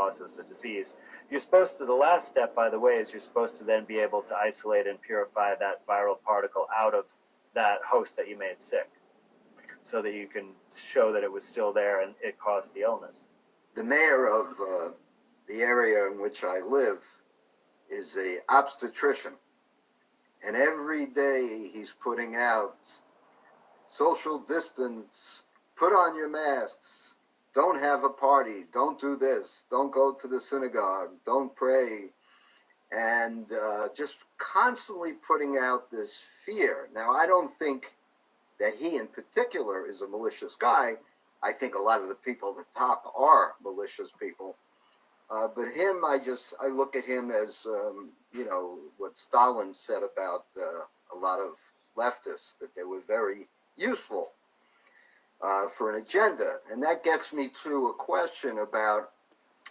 causes the disease. You're supposed to, the last step, by the way, is you're supposed to then be able to isolate and purify that viral particle out of that host that you made sick, so that you can show that it was still there and it caused the illness. The mayor of the area in which I live is a obstetrician, and every day he's putting out social distance, put on your masks, don't have a party, don't do this, don't go to the synagogue, don't pray, and just constantly putting out this fear. Now, I don't think that he in particular is a malicious guy. I think a lot of the people at the top are malicious people. But him, I look at him as, what Stalin said about a lot of leftists, that they were very useful for an agenda. And that gets me to a question about,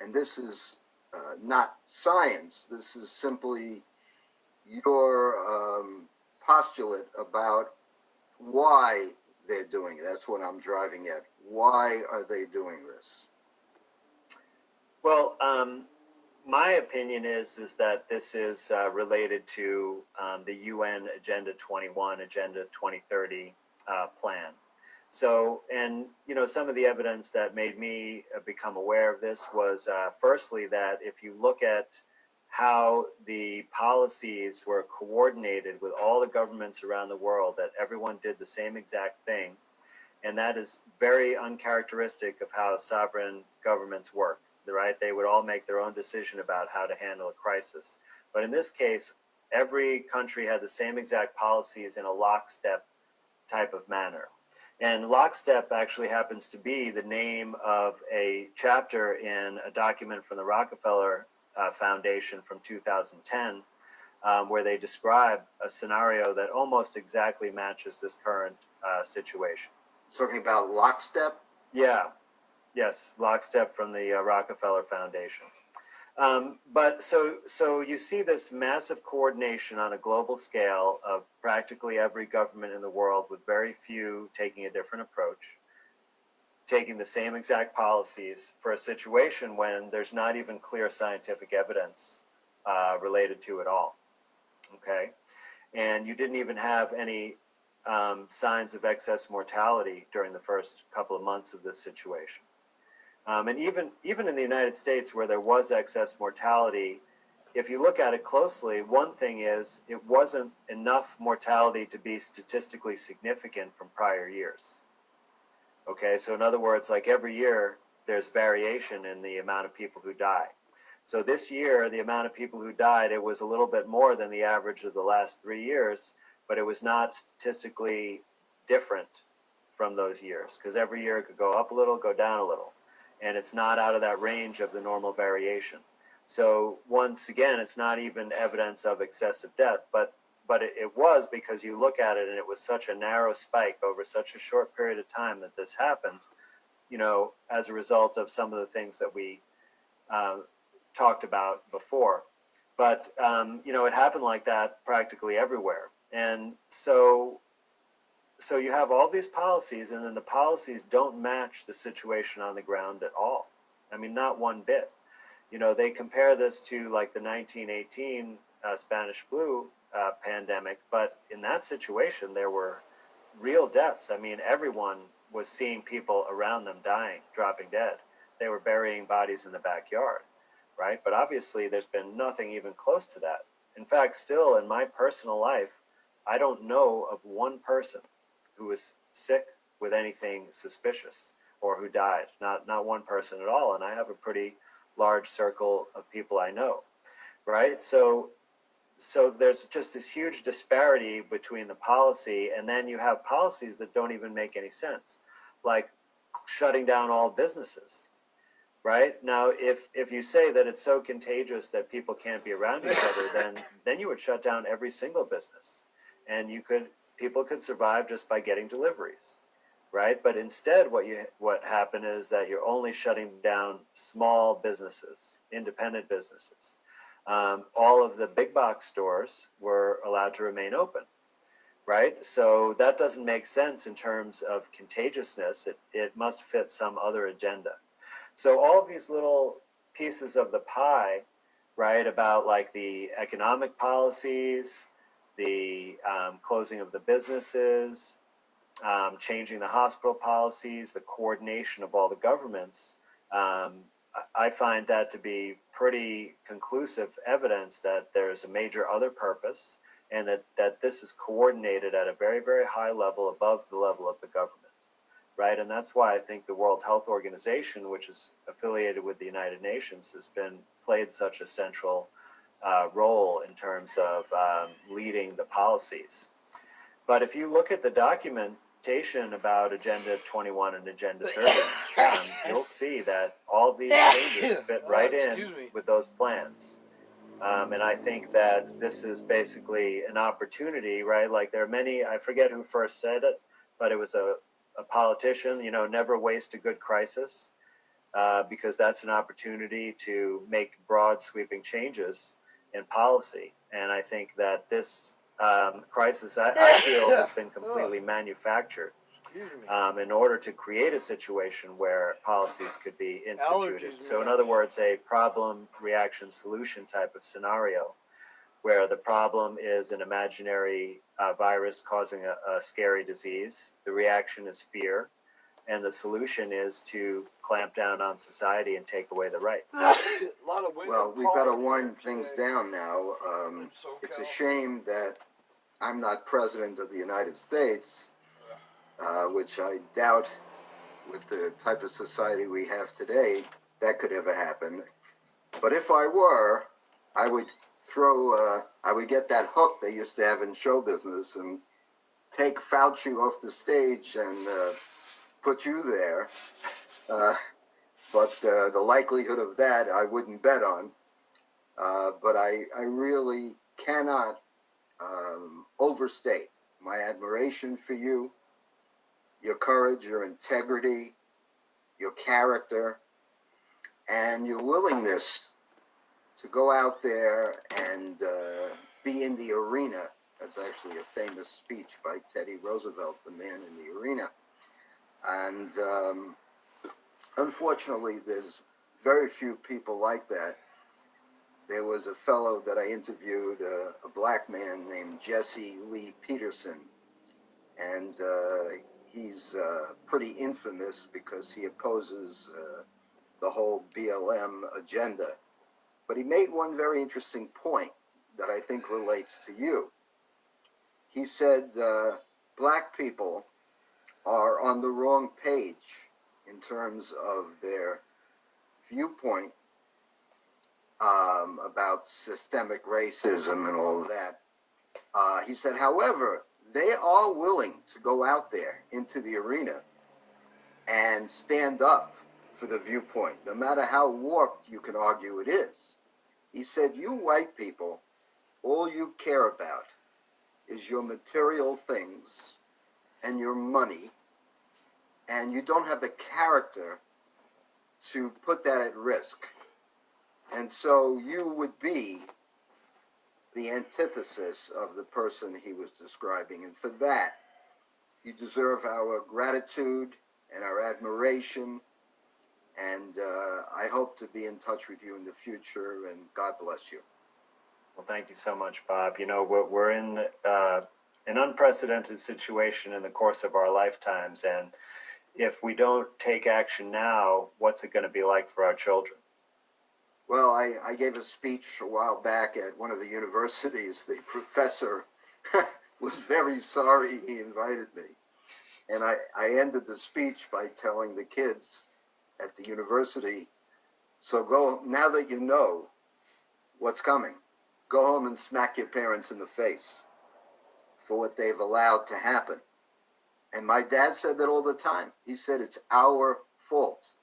and this is not science, this is simply your postulate about why they're doing it. That's what I'm driving at. Why are they doing this? Well, my opinion is that this is related to the UN Agenda 21, Agenda 2030 plan. So, and some of the evidence that made me become aware of this was firstly that if you look at how the policies were coordinated with all the governments around the world, that everyone did the same exact thing, and that is very uncharacteristic of how sovereign governments work, right? They would all make their own decision about how to handle a crisis. But in this case, every country had the same exact policies in a lockstep type of manner. And lockstep actually happens to be the name of a chapter in a document from the Rockefeller Foundation from 2010, where they describe a scenario that almost exactly matches this current situation. Talking about lockstep? Yeah, yes, lockstep from the Rockefeller Foundation. But so you see this massive coordination on a global scale of practically every government in the world, with very few taking a different approach, taking the same exact policies for a situation when there's not even clear scientific evidence related to it all, okay? And you didn't even have any signs of excess mortality during the first couple of months of this situation. And even in the United States, where there was excess mortality, if you look at it closely, one thing is it wasn't enough mortality to be statistically significant from prior years. Okay, so in other words, like every year, there's variation in the amount of people who die. So this year, the amount of people who died, it was a little bit more than the average of the last 3 years, but it was not statistically different from those years, because every year it could go up a little, go down a little, and it's not out of that range of the normal variation. So once again, it's not even evidence of excessive death, but it was, because you look at it and it was such a narrow spike over such a short period of time that this happened, as a result of some of the things that we talked about before. But, it happened like that practically everywhere. And so you have all these policies, and then the policies don't match the situation on the ground at all. I mean, not one bit. They compare this to like the 1918 Spanish flu pandemic, but in that situation, there were real deaths. I mean, everyone was seeing people around them dying, dropping dead. They were burying bodies in the backyard, right? But obviously, there's been nothing even close to that. In fact, still in my personal life, I don't know of one person who was sick with anything suspicious or who died. Not one person at all. And I have a pretty large circle of people I know, right? So there's just this huge disparity between the policy, and then you have policies that don't even make any sense, like shutting down all businesses, right? Now, if you say that it's so contagious that people can't be around each other, then you would shut down every single business, and people could survive just by getting deliveries, right? But instead, what happened is that you're only shutting down small businesses, independent businesses. All of the big box stores were allowed to remain open, right? So that doesn't make sense in terms of contagiousness. It must fit some other agenda. So all of these little pieces of the pie, right, about like the economic policies, the closing of the businesses, changing the hospital policies, the coordination of all the governments, I find that to be pretty conclusive evidence that there's a major other purpose, and that this is coordinated at a very, very high level above the level of the government, right? And that's why I think the World Health Organization, which is affiliated with the United Nations, has played such a central role in terms of leading the policies. But if you look at the documentation about Agenda 21 and Agenda 30, you'll see that all these changes fit right in with those plans. And I think that this is basically an opportunity, right? Like there are many, I forget who first said it, but it was a politician, never waste a good crisis, because that's an opportunity to make broad sweeping changes in policy. And I think that this crisis, I feel, has been completely manufactured in order to create a situation where policies could be instituted. So in other words, a problem, reaction, solution type of scenario where the problem is an imaginary virus causing a scary disease. The reaction is fear. And the solution is to clamp down on society and take away the rights. Well, we've got to wind things down now. It's a shame that I'm not president of the United States, which I doubt, with the type of society we have today, that could ever happen. But if I were, I would I would get that hook they used to have in show business and take Fauci off the stage and put you there. But the likelihood of that I wouldn't bet on. But I really cannot overstate my admiration for you, your courage, your integrity, your character, and your willingness to go out there and be in the arena. That's actually a famous speech by Teddy Roosevelt, the man in the arena. And unfortunately, there's very few people like that. There was a fellow that I interviewed, a black man named Jesse Lee Peterson, and he's pretty infamous because he opposes the whole BLM agenda. But he made one very interesting point that I think relates to you. He said black people are on the wrong page in terms of their viewpoint about systemic racism and all of that. He said, however, they are willing to go out there into the arena and stand up for the viewpoint, no matter how warped you can argue it is. He said, you white people, all you care about is your material things and your money, and you don't have the character to put that at risk. And so you would be the antithesis of the person he was describing. And for that, you deserve our gratitude and our admiration. And I hope to be in touch with you in the future, and God bless you. Well, thank you so much, Bob. We're in an unprecedented situation in the course of our lifetimes. And if we don't take action now, what's it going to be like for our children? Well, I gave a speech a while back at one of the universities. The professor was very sorry he invited me. And I ended the speech by telling the kids at the university, so go, now that you know what's coming, go home and smack your parents in the face for what they've allowed to happen. And my dad said that all the time. He said, it's our fault.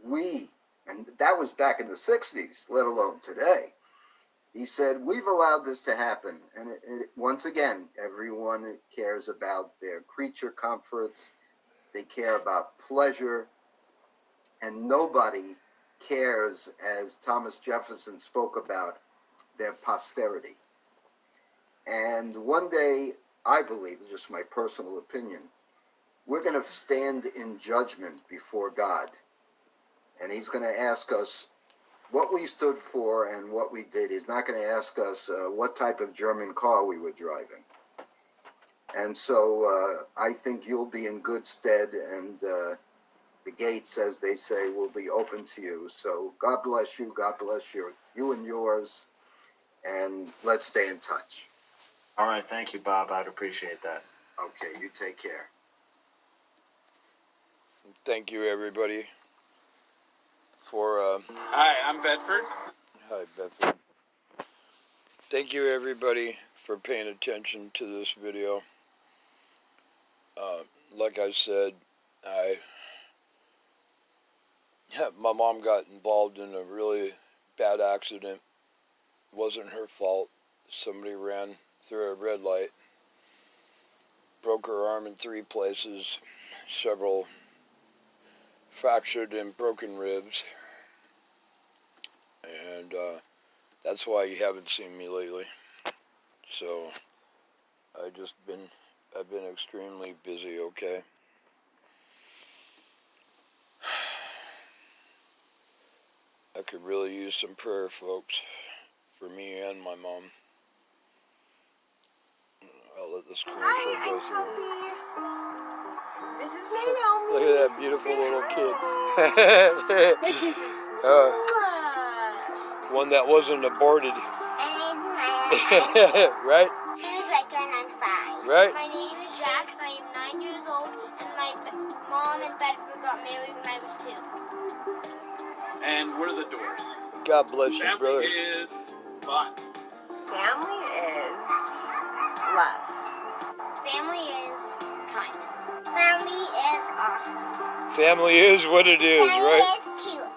And that was back in the 60s, let alone today. He said, we've allowed this to happen. And once again, everyone cares about their creature comforts. They care about pleasure. And nobody cares, as Thomas Jefferson spoke about, their posterity. And one day, I believe, it's just my personal opinion, we're going to stand in judgment before God. And he's going to ask us, what we stood for and what we did. He's not going to ask us what type of German car we were driving. And so I think you'll be in good stead, and the gates, as they say, will be open to you. So God bless you. God bless you and yours. And let's stay in touch. All right. Thank you, Bob. I'd appreciate that. Okay, you take care. Thank you, everybody, for... Hi, I'm Bedford. Hi, Bedford. Thank you, everybody, for paying attention to this video. Like I said, my mom got involved in a really bad accident. It wasn't her fault. Somebody ran through a red light, broke her arm in 3 places, several fractured and broken ribs, and that's why you haven't seen me lately. So I've been extremely busy, okay? I could really use some prayer, folks, for me and my mom. I'll let the screen share go through. This is Naomi. Look at that beautiful little kid. One that wasn't aborted. Right? Right? My name is Jax. I am 9 years old, and my mom and Bedford got married when I was 2. And we're the Doors. God bless you, Family brother. is fun. Family is love. Family is kind. Family is awesome. Family is what it is, right? Family is cute.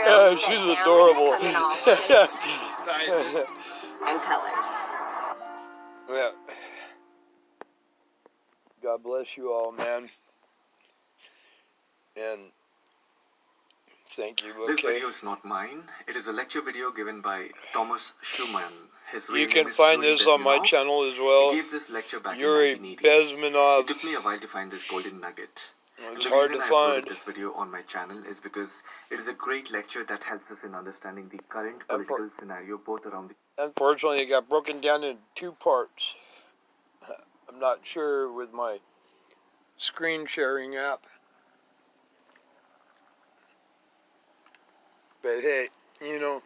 Yeah, she's adorable. Sizes. And colors. Yeah. God bless you all, man. And thank you, This okay? video is not mine. It is a lecture video given by Thomas Schumann. His You real can name is find Yuri this on my Bezmenov. channel as He well. gave this lecture back Yuri in 1980s. Bezmenov. It took me a while to find this golden nugget. It's The hard reason to I uploaded find. this video on my channel is because it is a great lecture that helps us in understanding the current political scenario both around the... Unfortunately, it got broken down in 2 parts. I'm not sure with my screen sharing app. But hey, you know,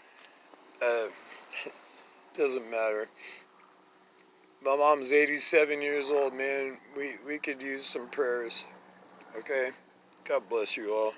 doesn't matter. My mom's 87 years old, man. We could use some prayers. Okay? God bless you all.